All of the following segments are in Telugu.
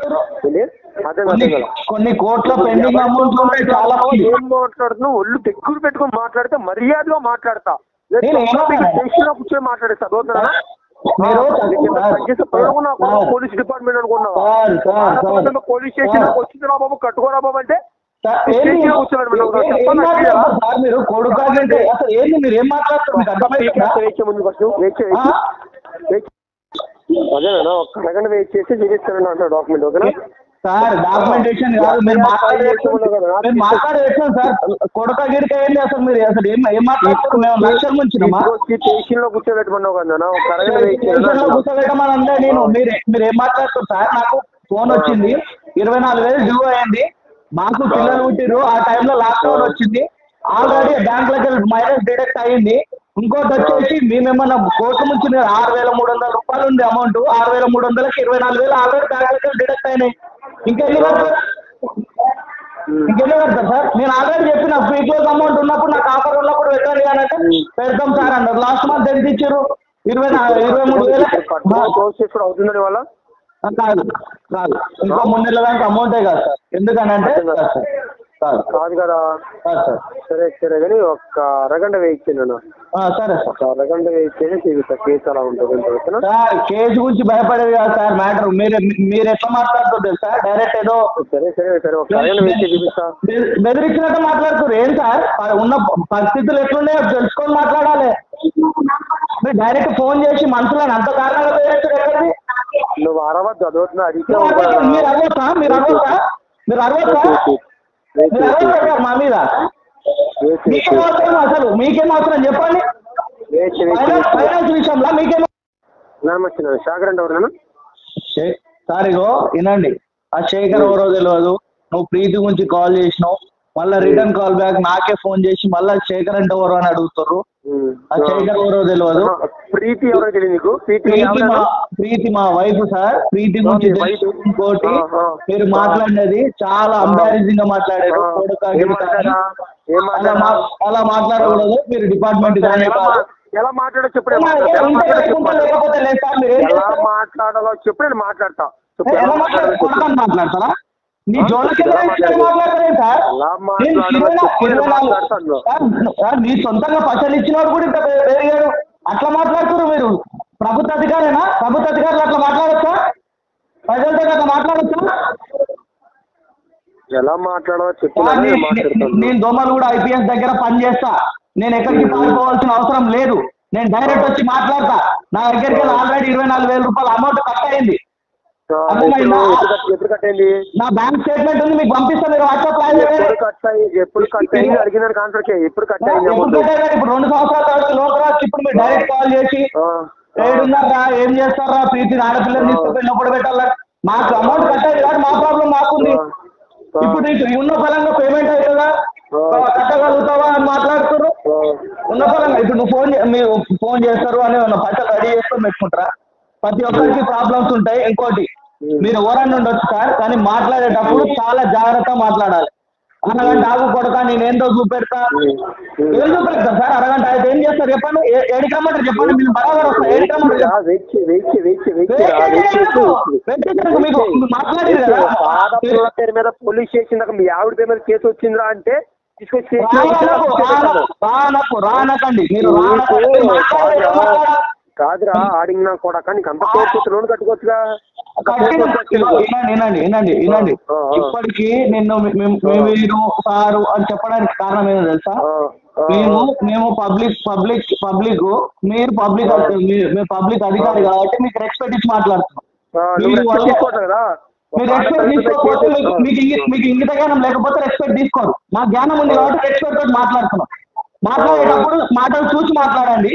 ఏంటి? అదే కదా కొన్ని కోట్ల పెండింగ్ అమౌంట్ ఉంటాయి చాలా. ఏం మాట్లాడుతున్నావు? ఒళ్ళు దగ్గర పెట్టుకొని మాట్లాడితే మర్యాదగా మాట్లాడతా, స్టేషన్ లో కూర్చొని మాట్లాడేస్తా. చదువుతున్నా పోలీస్ డిపార్ట్మెంట్ అనుకున్నావా? పోలీస్ స్టేషన్ లోకి వచ్చిందిరా బాబు, కట్టుకోరా బాబు అంటే అదేనా ఒక్క సెకండ్ వెయిట్ చేసి చూపిస్తాను అంటున్నా డాక్యుమెంట్. ఓకేనా సార్? డాక్యుమెంటేషన్ కాదు, మీరు మాట్లాడేసాం సార్. కొడక గిడక ఏంటి అసలు? మీరు అసలు ఏం మాట్లాడుతున్నారు? మేము లక్షల నుంచి స్టేషన్ లో కూర్చోబెట్టమన్నావు కదా, ఒక అరగంట వెయిట్ కూర్చోబెట్టమని అంటే నేను మీరు ఏం మాట్లాడుతున్నారు సార్? నాకు ఫోన్ వచ్చింది, 24,000 డ్యూ అయ్యింది, మాకు పిల్లలు పుట్టిరు, ఆ టైంలో లాక్డౌన్ వచ్చింది, ఆల్రెడీ బ్యాంకులకి మైనస్ డిడక్ట్ అయ్యింది. ఇంకోటి వచ్చేసి మేమేమన్నా కోర్టు నుంచి 6,300 రూపాయలు ఉంది అమౌంట్, 6,300కి 24,000 ఆల్రెడీ బ్యాంకులకి డిడక్ట్ అయినాయి. ఇంకెన్ని కడతారు సార్? నేను ఆల్రెడీ చెప్పిన ఫ్రీ క్లోజ్ అమౌంట్ ఉన్నప్పుడు, నాకు ఆఫర్ ఉన్నప్పుడు పెట్టండి అని అంటే పెడతాం సార్ అన్నారు. లాస్ట్ మంత్ ఎంత ఇచ్చారు? 23,000 అవుతుందని వాళ్ళ కాదు కాదు, ఇంకో 3 నెలల దానికి అమౌంటే కాదు సార్. ఎందుకనంటే కాదు కదా. సరే సరే కానీ ఒక్క అరగంట వెయిట్ చేయను. సరే సార్, అరగంట వెయిట్ చేసి చూపిస్తా కేసు అలా ఉంటుంది సార్. కేసు గురించి భయపడేది కాదు సార్ మ్యాటర్. మీరు ఎట్లా మాట్లాడుతుంది సార్? డైరెక్ట్ ఏదో సరే సరే సరే ఒక అరగంట వెయిట్ చేసి చూపిస్తా. బెదిరించినట్టు మాట్లాడుతున్నారు ఏం సార్? ఉన్న పరిస్థితులు ఎట్లున్నాయో తెలుసుకొని మాట్లాడాలి. మీరు డైరెక్ట్ ఫోన్ చేసి మనుషులను అంత కారణంగా బెదిరించారు ఎక్కడిది? నువ్వు అరవద్దు, అదవుతున్నా అడిగితే మీరు అరవచ్చా? మీరు అరవచ్చా? మీరు అరవచ్చా? మీరు అరవచ్చా మా మీద? మీకేం అవసరం అసలు? మీకేం అవసరం చెప్పండి? ఫైనాన్స్ విషయంలో మీకేం శేఖర్ అంటే ఎవరు? సార్ ఇగో వినండి, ఆ శేఖర్ ఎవరో తెలియదు, నువ్వు ప్రీతి గురించి కాల్ చేసినావు, మళ్ళీ రిటర్న్ కాల్ బ్యాక్ నాకే ఫోన్ చేసి మళ్ళీ శేఖర్ అంటే ఎవరు అని అడుగుతారు. ఆ శేఖర్ ఎవరో తెలియదు. ప్రీతి ఎవరో తెలియదు నీకు? ప్రీతి మా వైఫ్ సార్. ప్రీతి గురించి ఇంకోటి, మీరు మాట్లాడినది చాలా అంబారెసింగ్ గా మాట్లాడారు. అలా మాట్లాడకూడదు. మీరు డిపార్ట్మెంట్ ఎలా మాట్లాడో చెప్పు. లేకపోతే లేదు సార్. మీరు ఎలా మాట్లాడాలో చెప్పు, నేను మాట్లాడతా. మాట్లాడతారా? నీ జోలికి మాట్లాడతారే సార్? నీ సొంతంగా పైసలు ఇచ్చినవాడు కూడా ఇంత పెరిగాడు, అట్లా మాట్లాడుతున్నారు మీరు. ప్రభుత్వ అధికారేనా? ప్రభుత్వ అధికారులు అట్లా మాట్లాడచ్చా? ప్రజలతో అట్లా మాట్లాడచ్చా? ఎలా మాట్లాడాలో చెప్పు. నేను దోమలు కూడా ఐపీఎస్ దగ్గర పనిచేస్తా. నేను ఎక్కడికి పాల్పోవాల్సిన అవసరం లేదు. నేను డైరెక్ట్ వచ్చి మాట్లాడతా. నా దగ్గరికి ఆల్రెడీ 24,000 రూపాయలు అమౌంట్ కట్ అయింది. ఎప్పుడు కట్టయింది? నా బ్యాంక్ స్టేట్మెంట్ ఉంది, మీకు పంపిస్తా. మీరు వాట్సాప్ ఎప్పుడు కట్ అయింది అడిగినారు కాన్సర్. ఎప్పుడు కట్ అయింది? ఇప్పుడు 2 సంవత్సరాల తర్వాత లోన్ రాసి ఇప్పుడు మీరు డైరెక్ట్ కాల్ చేసి ఏడున్నారా, ఏం చేస్తారా, ప్రీతిని ఆడపిల్లలు తీసుకుపోయి లోపల పెట్టాలా? మాకు అమౌంట్ కట్ అయ్యింది కాదు, మా ప్రాబ్లం మాకుంది. ఇప్పుడు నీకు ఉన్న ఫలంగా పేమెంట్ అవుతుందా, కట్టగలుగుతావా అని మాట్లాడుతున్నారు. ఉన్న ఫలంగా ఇప్పుడు మీరు ఫోన్ చేస్తారు అని పైసలు రెడీ చేసుకొని పెట్టుకుంటారా? ప్రతి ఒక్కరికి ప్రాబ్లమ్స్ ఉంటాయి. ఇంకోటి, మీరు ఎవరన్నా ఉండొచ్చు సార్, కానీ మాట్లాడేటప్పుడు చాలా జాగ్రత్తగా మాట్లాడాలి. అరగంట ఆగు కొడతా, నేనేందో చూపెడతా. ఏం చూపెడతారు సార్? అరగంట అయితే ఏం చేస్తారు చెప్పండి? ఏడికమ్మంటారు చెప్పండి? మీరు బరాబర్ వస్తారు. మీకు మాట్లాడేది కదా, పేరు మీద పోలీస్ స్టేషన్ దాకా మీ ఆవిడ పేరు మీద కేసు వచ్చిందిరా అంటే తీసుకొచ్చి రానకండి. మీరు కాదురా ఆడినా కూడా, కానీ అంత కోర్టు లోన్ కట్టుకోవచ్చుగా. వినండి, ఇప్పటికీ నిన్ను మీరు సారు అని చెప్పడానికి కారణం ఏదో తెలుసా? మేము పబ్లిక్ మీరు పబ్లిక్ అధికారి కాబట్టి మీకు రెస్పెక్ట్ ఇచ్చి మాట్లాడుతున్నాం. మీరు రెస్పెక్ట్ తీసుకోకపోతే మీకు ఇంగిత జ్ఞానం లేకపోతే రెస్పెక్ట్ తీసుకోరు. మా జ్ఞానం ఉంది కాబట్టి రెస్పెక్ట్ తోటి మాట్లాడుతున్నాం. మాట్లాడేటప్పుడు మాటలు చూసి మాట్లాడండి.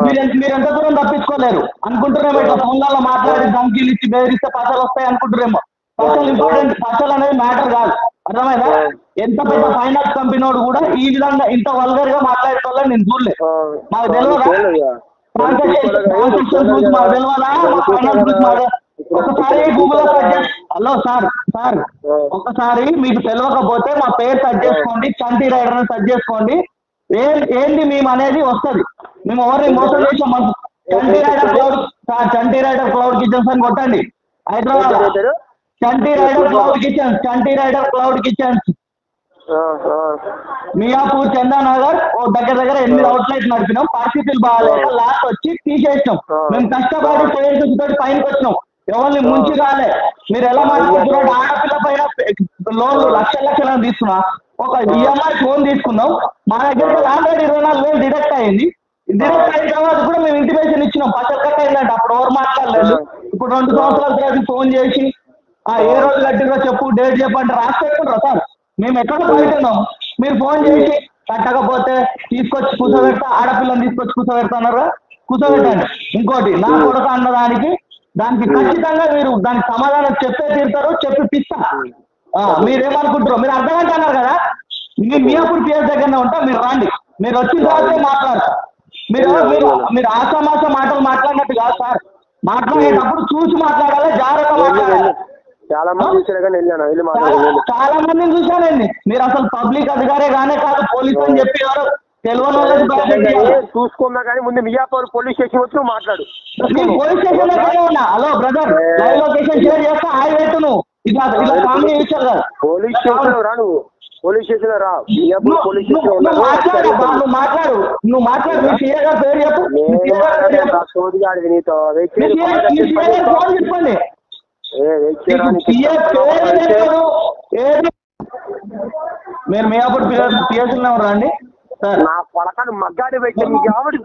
మీరు ఎంత దూరం తప్పించుకోలేరు అనుకుంటున్నారేమో. ఇట్లా ఫోన్లలో మాట్లాడి ధమ్కీలు ఇచ్చి బెదిరిస్తే పైసలు వస్తాయి అనుకుంటున్నారేమో. పైసలు ఇంపార్టెంట్, పైసలు అనేది మ్యాటర్ కాదు. అర్థమైందా? ఎంత పెద్ద ఫైనాన్స్ కంపెనీ కూడా ఈ విధంగా ఇంత వల్గర్ గా మాట్లాడుకోవాలని నేను చూడలేదు. మాకు తెలియదా? ఒకసారి గూగుల్ హలో సార్ ఒకసారి మీకు తెలియకపోతే మా పేరు సెర్చ్ చేసుకోండి, చంటి రైడర్ అని సెర్చ్ చేసుకోండి. ఏంది మేము అనేది వస్తుంది. మేము ఎవరిని మోసం చేసాం? చంటి రైడర్ క్లౌడ్ కిచెన్స్ అని కొట్టండి. Hyderabad Chanti rider cloud kitchens, Chanti rider cloud kitchens, Miyapur Chandanagar దగ్గర 8 అవుట్లెట్ నడిపినాం. పరిస్థితులు బాగాలేక లాస్ట్ వచ్చి తీసేసినాం. మేము కష్టపడి తోటి పైనకి వచ్చినాం. ఎవరిని ముంచి రాలే. మీరు ఎలా మాట్లాడుతున్నారు? ఆడపిల్ల పైన లోన్లు లక్షలు తీసుకున్నా. ఒక ఈఎంఐ ఫోన్ తీసుకున్నాం. మా దగ్గర ఆల్రెడీ 24,000 డిడక్ట్ అయింది. డిడక్ట్ అయిన తర్వాత కూడా మేము ఇంటిమేషన్ ఇచ్చినాం. పచ్చలు కట్ అయిందంటే అప్పుడు ఎవరు మాట్లాడలేదు. ఇప్పుడు 2 సంవత్సరాల తర్వాత ఫోన్ చేసి ఏ రోజు కట్టిరో చెప్పు, డేట్ చెప్పండి, రాసి పెట్టుకుంటారా సార్? మేము ఎక్కడ బయటున్నాం, మీరు ఫోన్ చేసి కట్టకపోతే తీసుకొచ్చి కూర్చోబెడతా, ఆడపిల్లని తీసుకొచ్చి కూర్చోబెడతాన్నారా? కూర్చోబెట్టండి. ఇంకోటి, నా కొడుకు అన్నదానికి దానికి ఖచ్చితంగా మీరు దానికి సమాధానం చెప్పే తీరుతారు, చెప్పిస్తా. మీరేమనుకుంటారు? మీరు అర్థగంట అన్నారు కదా, మీరు మియాపూర్ పిఎస్ దగ్గరనే ఉంటా, మీరు రండి. మీరు వచ్చిన తర్వాత మాట్లాడతారు. మీరు ఆసామాస మాటలు మాట్లాడినట్టు కాదు సార్. మాట్లాడేటప్పుడు చూసి మాట్లాడాలి, జాగ్రత్త మాట్లాడాలి. చాలా మంది చాలా మందిని చూశానండి. మీరు అసలు పబ్లిక్ అధికారే గానే కాదు, పోలీసు అని చెప్పేవారు. తెలియని చూసుకున్నా కానీ ముందు మియాపూర్ పోలీస్ స్టేషన్ వచ్చి నువ్వు మాట్లాడు. పోలీస్ స్టేషన్ లో ఉన్నా. Hello brother, live location share చేస్తా. హాయ్ పెట్టు. నువ్వు ఇలా కామెడీ చేశారు కదా. పోలీస్ స్టేషన్ రా, నువ్వు పోలీస్ స్టేషన్ రా. మియాపూర్ పోలీస్ స్టేషన్ నువ్వు మాట్లాడు. మీ సీఏ గారు పేరు చెప్పు. సోదిగాడిది నీతో చెప్పండి. మీరు మియాపూర్ పిఎస్లో రండి సార్. నా పడకాన్ని మగ్గాడి పెట్టి మీకు ఎవరి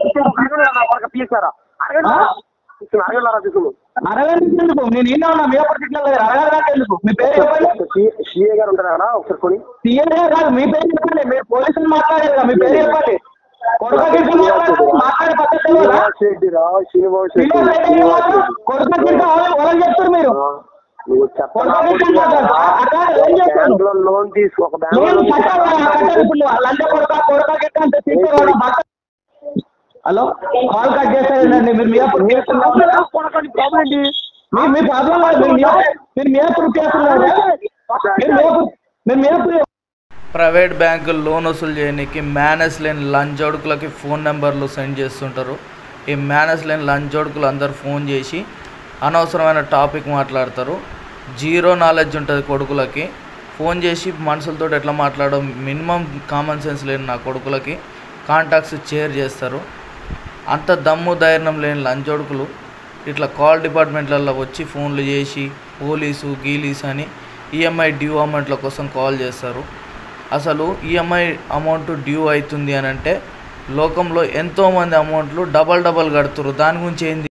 నా పడక పిఎస్ఆరా అడగలరా తీసుకు అడగండి. నేను ఈయన ఉన్నా మియాపూర్ సిగ్నల్ దగ్గర. అడగడానికి ఎందుకు? మీ పేరు చెప్పండి. సిఏ గారు ఉంటారా కదా ఒకసారి కొని? సిఏ గారు కాదు, మీ పేరు చెప్పండి. మీరు పోలీసులు మాట్లాడారు కదా, మీ పేరు చెప్పండి. మాట్లాడే పద్ధతి చెప్తారు మీరు. లోన్ తీసుకో. హలో, కాల్ కట్ చేస్తారండి. మీరు మియాపూర్ మీ ప్రాబ్లం మీరు మియాపూర్ ప్రైవేట్ బ్యాంకులు లోన్ వసూలు చేయడానికి మేనేజ్ లేని లంచోడుకులకి ఫోన్ నెంబర్లు సెండ్ చేస్తుంటారు. ఈ మేనేజ్ లేని లంచోడుకులు అందరు ఫోన్ చేసి అనవసరమైన టాపిక్ మాట్లాడతారు. జీరో నాలెడ్జ్ ఉంటుంది కొడుకులకి. ఫోన్ చేసి మనుషులతో ఎట్లా మాట్లాడడం మినిమం కామన్ సెన్స్ లేని నా కొడుకులకి కాంటాక్ట్స్ షేర్ చేస్తారు. అంత దమ్ము ధైర్యం లేని లంచోడుకులు ఇట్లా కాల్ డిపార్ట్మెంట్లలో వచ్చి ఫోన్లు చేసి పోలీసు గీలీసు అని ఈఎంఐ డ్యూ అమౌంట్ల కోసం కాల్ చేస్తారు. అసలు ఈఎంఐ అమౌంట్ డ్యూ అవుతుంది అని అంటే లోకంలో ఎంతోమంది అమౌంట్లు డబల్ కడుతున్నారు. దాని గురించి ఏంది?